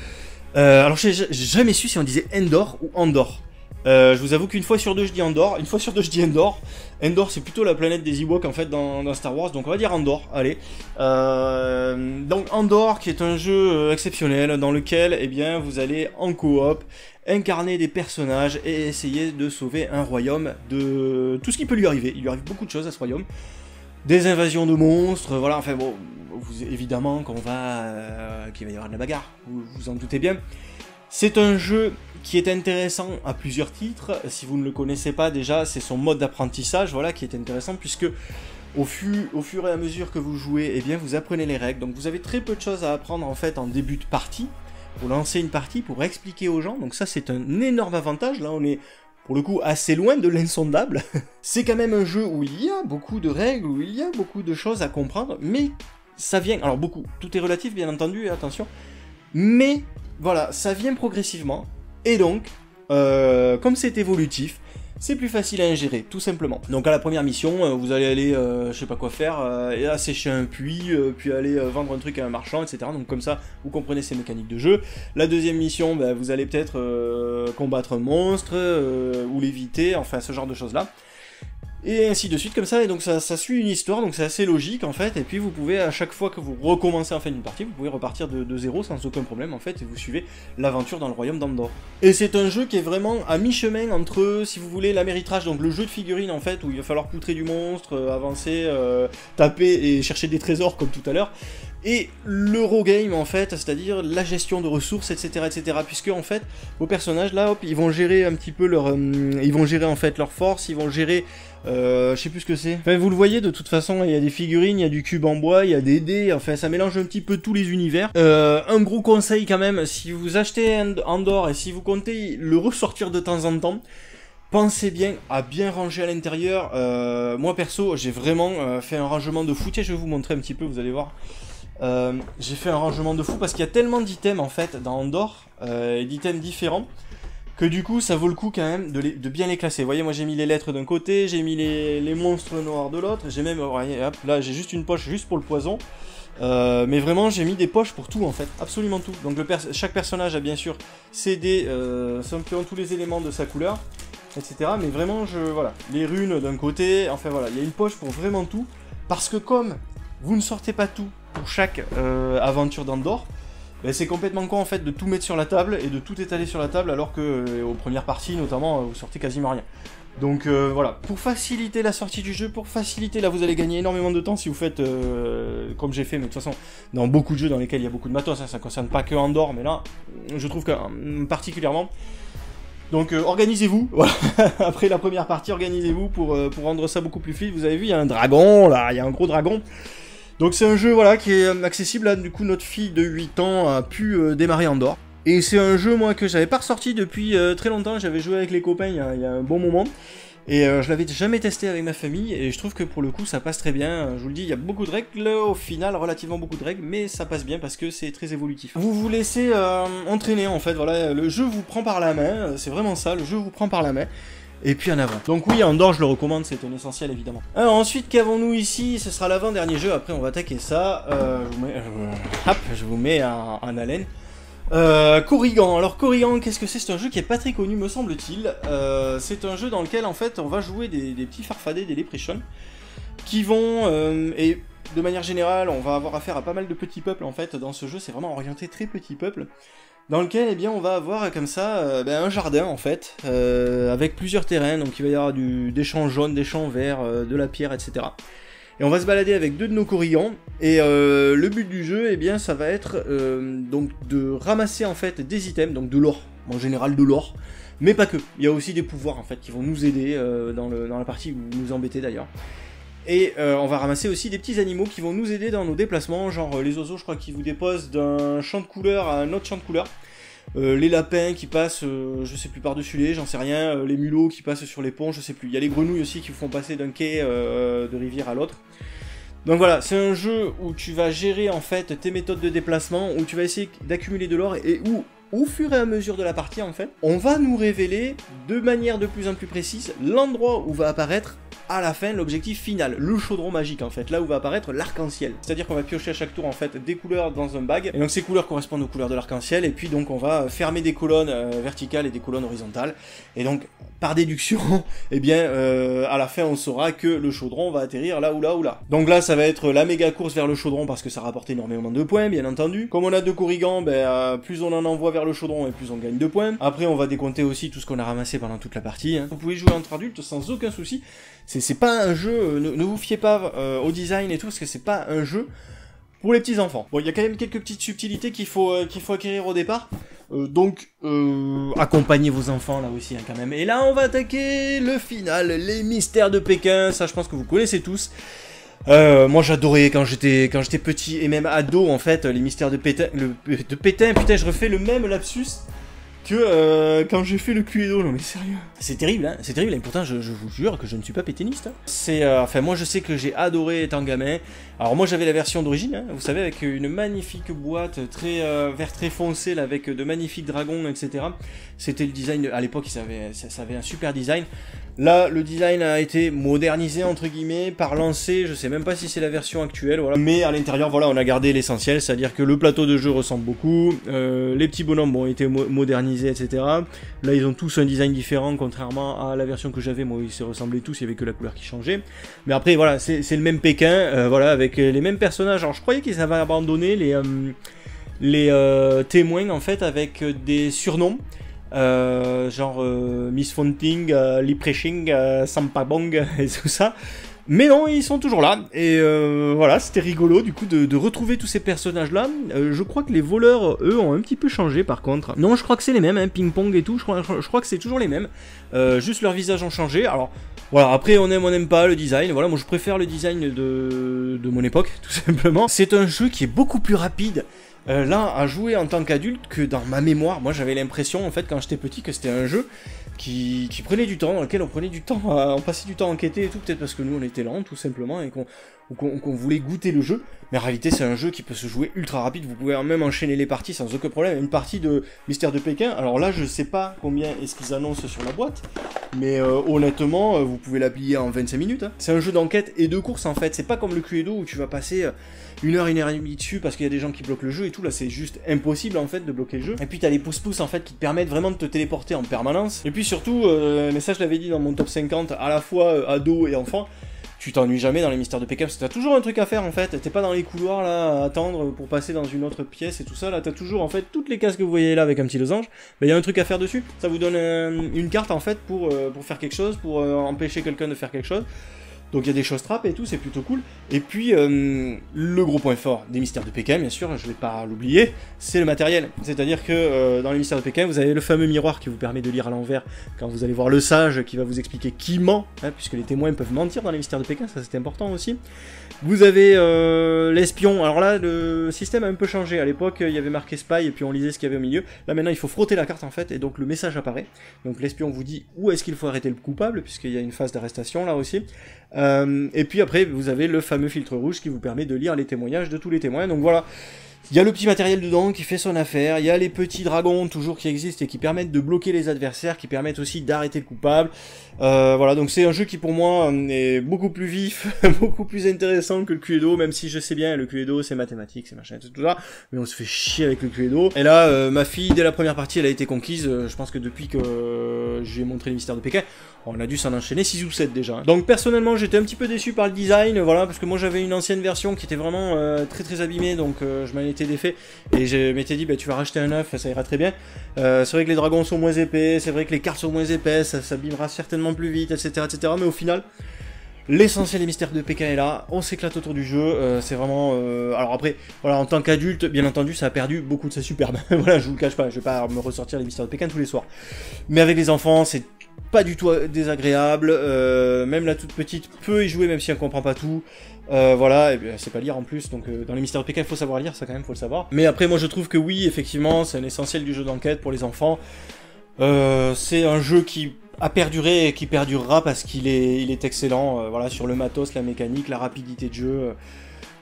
Alors j'ai jamais su si on disait Endor ou Andor. Je vous avoue qu'une fois sur deux je dis Endor, une fois sur deux je dis Endor. Endor c'est plutôt la planète des Ewoks en fait dans Star Wars, donc on va dire Endor, allez. Donc Endor qui est un jeu exceptionnel dans lequel eh bien, vous allez en coop incarner des personnages et essayer de sauver un royaume de tout ce qui peut lui arriver. Il lui arrive beaucoup de choses à ce royaume. Des invasions de monstres, voilà, enfin bon, évidemment qu'il va y avoir de la bagarre, vous vous en doutez bien. C'est un jeu qui est intéressant à plusieurs titres. Si vous ne le connaissez pas déjà, c'est son mode d'apprentissage, voilà, qui est intéressant puisque au fur et à mesure que vous jouez, eh bien, vous apprenez les règles. Donc vous avez très peu de choses à apprendre en fait en début de partie, pour lancer une partie, pour expliquer aux gens. Donc ça, c'est un énorme avantage. Là, on est pour le coup assez loin de l'insondable. C'est quand même un jeu où il y a beaucoup de règles, où il y a beaucoup de choses à comprendre, mais ça vient... Alors beaucoup, tout est relatif bien entendu, attention, mais voilà, ça vient progressivement, et donc, comme c'est évolutif, c'est plus facile à ingérer, tout simplement. Donc à la première mission, vous allez aller, je sais pas quoi faire, et assécher un puits, puis aller vendre un truc à un marchand, etc. Donc comme ça, vous comprenez ces mécaniques de jeu. La deuxième mission, bah, vous allez peut-être combattre un monstre, ou l'éviter, enfin ce genre de choses-là. Et ainsi de suite, comme ça, et donc ça suit une histoire, donc c'est assez logique en fait, et puis vous pouvez, à chaque fois que vous recommencez en fin d'une partie, vous pouvez repartir de zéro sans aucun problème en fait, et vous suivez l'aventure dans le royaume d'Endor. Et c'est un jeu qui est vraiment à mi-chemin entre, si vous voulez, l'améritrage, donc le jeu de figurines en fait, où il va falloir poutrer du monstre, avancer, taper et chercher des trésors comme tout à l'heure, et l'Eurogame en fait, c'est-à-dire la gestion de ressources, etc., etc., puisque en fait, vos personnages là, hop, ils vont gérer un petit peu leur... ils vont gérer en fait leur force, ils vont gérer... je sais plus ce que c'est. Enfin, vous le voyez, de toute façon, il y a des figurines, il y a du cube en bois, il y a des dés, enfin, ça mélange un petit peu tous les univers. Un gros conseil quand même, si vous achetez Endor et si vous comptez le ressortir de temps en temps, pensez bien à bien ranger à l'intérieur. Moi, perso, j'ai vraiment fait un rangement de fou. Tiens, je vais vous montrer un petit peu, vous allez voir. J'ai fait un rangement de fou parce qu'il y a tellement d'items, en fait, dans Endor, et d'items différents, que du coup ça vaut le coup quand même de bien les classer. Vous voyez, moi j'ai mis les lettres d'un côté, j'ai mis les monstres noirs de l'autre, j'ai même, voyez, hop, là j'ai juste une poche juste pour le poison, mais vraiment j'ai mis des poches pour tout en fait, absolument tout. Donc chaque personnage a bien sûr ses dés, simplement tous les éléments de sa couleur, etc. Mais vraiment, voilà, les runes d'un côté, enfin voilà, il y a une poche pour vraiment tout, parce que comme vous ne sortez pas tout pour chaque aventure d'Endor, ben c'est complètement con en fait de tout mettre sur la table et de tout étaler sur la table alors que aux premières parties notamment vous sortez quasiment rien. Donc voilà, pour faciliter la sortie du jeu, pour faciliter, là vous allez gagner énormément de temps si vous faites comme j'ai fait, mais de toute façon dans beaucoup de jeux dans lesquels il y a beaucoup de matos, hein, ça ne concerne pas que Endor, mais là je trouve que particulièrement. Donc organisez-vous, voilà. Après la première partie, organisez-vous pour rendre ça beaucoup plus fluide. Vous avez vu, il y a un dragon là, il y a un gros dragon. Donc c'est un jeu voilà, qui est accessible, là du coup notre fille de 8 ans a pu démarrer Endor. Et c'est un jeu moi que j'avais pas ressorti depuis très longtemps, j'avais joué avec les copains il y a un bon moment. Et je l'avais jamais testé avec ma famille, et je trouve que pour le coup ça passe très bien. Je vous le dis, il y a beaucoup de règles, au final relativement beaucoup de règles, mais ça passe bien parce que c'est très évolutif. Vous vous laissez entraîner en fait, voilà, le jeu vous prend par la main, c'est vraiment ça, le jeu vous prend par la main. Et puis en avant. Donc oui, Endor, je le recommande, c'est un essentiel évidemment. Alors ensuite, qu'avons-nous ici? Ce sera l'avant-dernier jeu, après on va attaquer ça. Je vous mets en haleine. Korrigan. Alors Korrigan, qu'est-ce que c'est? C'est un jeu qui est pas très connu, me semble-t-il. C'est un jeu dans lequel en fait on va jouer des petits farfadets, des leprechauns, qui vont... et de manière générale, on va avoir affaire à pas mal de petits peuples en fait dans ce jeu, c'est vraiment orienté très petit peuple. Dans lequel eh bien, on va avoir comme ça un jardin en fait, avec plusieurs terrains, donc il va y avoir des champs jaunes, des champs verts, de la pierre, etc. Et on va se balader avec deux de nos Korrigans, et le but du jeu, eh bien, ça va être donc de ramasser en fait des items, donc de l'or, en général de l'or, mais pas que, il y a aussi des pouvoirs en fait qui vont nous aider dans la partie, ou nous embêter d'ailleurs. Et on va ramasser aussi des petits animaux qui vont nous aider dans nos déplacements, genre les oiseaux je crois qu'ils vous déposent d'un champ de couleur à un autre champ de couleur, les lapins qui passent, je sais plus par-dessus les, j'en sais rien, les mulots qui passent sur les ponts, je sais plus, il y a les grenouilles aussi qui vous font passer d'un quai de rivière à l'autre. Donc voilà, c'est un jeu où tu vas gérer en fait tes méthodes de déplacement, où tu vas essayer d'accumuler de l'or et où au fur et à mesure de la partie en fait, on va nous révéler de manière de plus en plus précise l'endroit où va apparaître à la fin l'objectif final, le chaudron magique en fait, là où va apparaître l'arc-en-ciel. C'est-à-dire qu'on va piocher à chaque tour en fait des couleurs dans un bag, et donc ces couleurs correspondent aux couleurs de l'arc-en-ciel, et puis donc on va fermer des colonnes verticales et des colonnes horizontales, et donc par déduction, eh bien à la fin on saura que le chaudron va atterrir là ou là ou là. Donc là ça va être la méga course vers le chaudron parce que ça rapporte énormément de points bien entendu. Comme on a 2 corrigans, plus on en envoie vers le chaudron et plus on gagne de points. Après on va décompter aussi tout ce qu'on a ramassé pendant toute la partie, hein. Vous pouvez jouer entre adultes sans aucun souci. C'est pas un jeu, ne vous fiez pas au design et tout, parce que c'est pas un jeu pour les petits enfants. Bon, il y a quand même quelques petites subtilités qu'il faut acquérir au départ, donc accompagnez vos enfants là aussi hein, quand même. Et là on va attaquer le final, les mystères de Pékin, ça je pense que vous connaissez tous. Moi j'adorais quand j'étais petit et même ado en fait, les mystères de Pétain, putain je refais le même lapsus que quand j'ai fait le Cluedo, non mais sérieux. C'est terrible, hein, c'est terrible, et pourtant je vous jure que je ne suis pas pétainiste. Hein. C'est, enfin moi je sais que j'ai adoré étant gamin. Alors moi j'avais la version d'origine, hein, vous savez, avec une magnifique boîte très vert très foncé, là, avec de magnifiques dragons, etc. C'était le design, à l'époque ça avait un super design. Là, le design a été modernisé, entre guillemets, par Lancé, je sais même pas si c'est la version actuelle, voilà. Mais à l'intérieur, voilà, on a gardé l'essentiel, c'est-à-dire que le plateau de jeu ressemble beaucoup, les petits bonhommes ont été modernisés, etc. Là, ils ont tous un design différent, contrairement à la version que j'avais, moi, ils se ressemblaient tous, il y avait que la couleur qui changeait. Mais après, voilà, c'est le même Pékin, voilà, avec les mêmes personnages. Alors, je croyais qu'ils avaient abandonné les témoins, en fait, avec des surnoms. Genre Miss Fonting, Li Preching, Sampabong et tout ça. Mais non, ils sont toujours là. Et voilà, c'était rigolo du coup de retrouver tous ces personnages-là. Je crois que les voleurs, eux, ont un petit peu changé par contre. Non, je crois que c'est les mêmes, hein, ping-pong et tout. Je crois que c'est toujours les mêmes. Juste leurs visages ont changé. Alors voilà, après on aime pas le design. Voilà, moi je préfère le design de mon époque, tout simplement. C'est un jeu qui est beaucoup plus rapide. Là, à jouer en tant qu'adulte que dans ma mémoire. Moi j'avais l'impression en fait quand j'étais petit que c'était un jeu qui prenait du temps, dans lequel on prenait du temps, on passait du temps à enquêter et tout, peut-être parce que nous on était lents tout simplement et qu'on voulait goûter le jeu. Mais en réalité c'est un jeu qui peut se jouer ultra rapide, vous pouvez même enchaîner les parties sans aucun problème. Une partie de Mystère de Pékin, alors là je sais pas combien est-ce qu'ils annoncent sur la boîte, mais honnêtement vous pouvez l'applier en 25 minutes. Hein. C'est un jeu d'enquête et de course en fait, c'est pas comme le Cluedo où tu vas passer une heure et demie dessus parce qu'il y a des gens qui bloquent le jeu et tout. Là c'est juste impossible en fait de bloquer le jeu. Et puis t'as les pouces-pouces en fait qui te permettent vraiment de te téléporter en permanence. Et puis surtout, mais ça je l'avais dit dans mon top 50, à la fois ado et enfant, tu t'ennuies jamais dans les mystères de Pékin parce que t'as toujours un truc à faire en fait. T'es pas dans les couloirs là à attendre pour passer dans une autre pièce et tout ça. Là t'as toujours en fait toutes les cases que vous voyez là avec un petit losange. Mais il y a un truc à faire dessus. Ça vous donne une carte en fait pour faire quelque chose, pour empêcher quelqu'un de faire quelque chose. Donc il y a des choses trappes et tout, c'est plutôt cool. Et puis, le gros point fort des Mystères de Pékin, bien sûr, je vais pas l'oublier, c'est le matériel. C'est-à-dire que dans les Mystères de Pékin, vous avez le fameux miroir qui vous permet de lire à l'envers quand vous allez voir le sage qui va vous expliquer qui ment, hein, puisque les témoins peuvent mentir dans les Mystères de Pékin, ça c'est important aussi. Vous avez l'espion. Alors là, le système a un peu changé. À l'époque, il y avait marqué spy et puis on lisait ce qu'il y avait au milieu. Là maintenant, il faut frotter la carte en fait, et donc le message apparaît. Donc l'espion vous dit où est-ce qu'il faut arrêter le coupable, puisqu'il y a une phase d'arrestation là aussi. Et puis après, vous avez le fameux filtre rouge qui vous permet de lire les témoignages de tous les témoins. Donc voilà, il y a le petit matériel dedans qui fait son affaire, il y a les petits dragons toujours qui existent et qui permettent de bloquer les adversaires, qui permettent aussi d'arrêter le coupable. Voilà, donc c'est un jeu qui pour moi est beaucoup plus vif, beaucoup plus intéressant que le Cluedo, même si je sais bien, le Cluedo c'est mathématiques, c'est machin, tout ça, mais on se fait chier avec le Cluedo. Et là, ma fille, dès la première partie, elle a été conquise, je pense que depuis que j'ai montré les Mystères de Pékin, on a dû s'en enchaîner 6 ou 7 déjà. Donc personnellement, j'étais un petit peu déçu par le design, voilà, parce que moi j'avais une ancienne version qui était vraiment très très abîmée, donc je m'en étais défait, et je m'étais dit, bah tu vas racheter un neuf, ça ira très bien. C'est vrai que les dragons sont moins épais, c'est vrai que les cartes sont moins épaisses, ça s'abîmera certainement plus vite, etc., etc., mais au final, l'essentiel des Mystères de Pékin est là, on s'éclate autour du jeu, c'est vraiment... Alors après, voilà, en tant qu'adulte, bien entendu, ça a perdu beaucoup de sa superbe. Voilà, je vous le cache pas, je vais pas me ressortir les Mystères de Pékin tous les soirs. Mais avec les enfants, c'est pas du tout désagréable, même la toute petite peut y jouer même si elle comprend pas tout. Voilà, et bien, c'est pas lire en plus, donc dans les Mystères de Pékin, il faut savoir lire, ça quand même, faut le savoir. Mais après, moi je trouve que oui, effectivement, c'est un essentiel du jeu d'enquête pour les enfants. C'est un jeu qui a perduré et qui perdurera parce qu'il est excellent, voilà, sur le matos, la mécanique, la rapidité de jeu.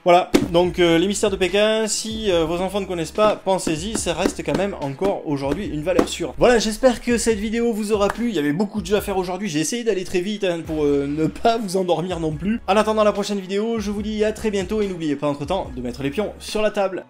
Voilà, donc les mystères de Pékin, si vos enfants ne connaissent pas, pensez-y, ça reste quand même encore aujourd'hui une valeur sûre. Voilà, j'espère que cette vidéo vous aura plu, il y avait beaucoup de jeux à faire aujourd'hui, j'ai essayé d'aller très vite hein, pour ne pas vous endormir non plus. En attendant la prochaine vidéo, je vous dis à très bientôt et n'oubliez pas entre temps de mettre les pions sur la table.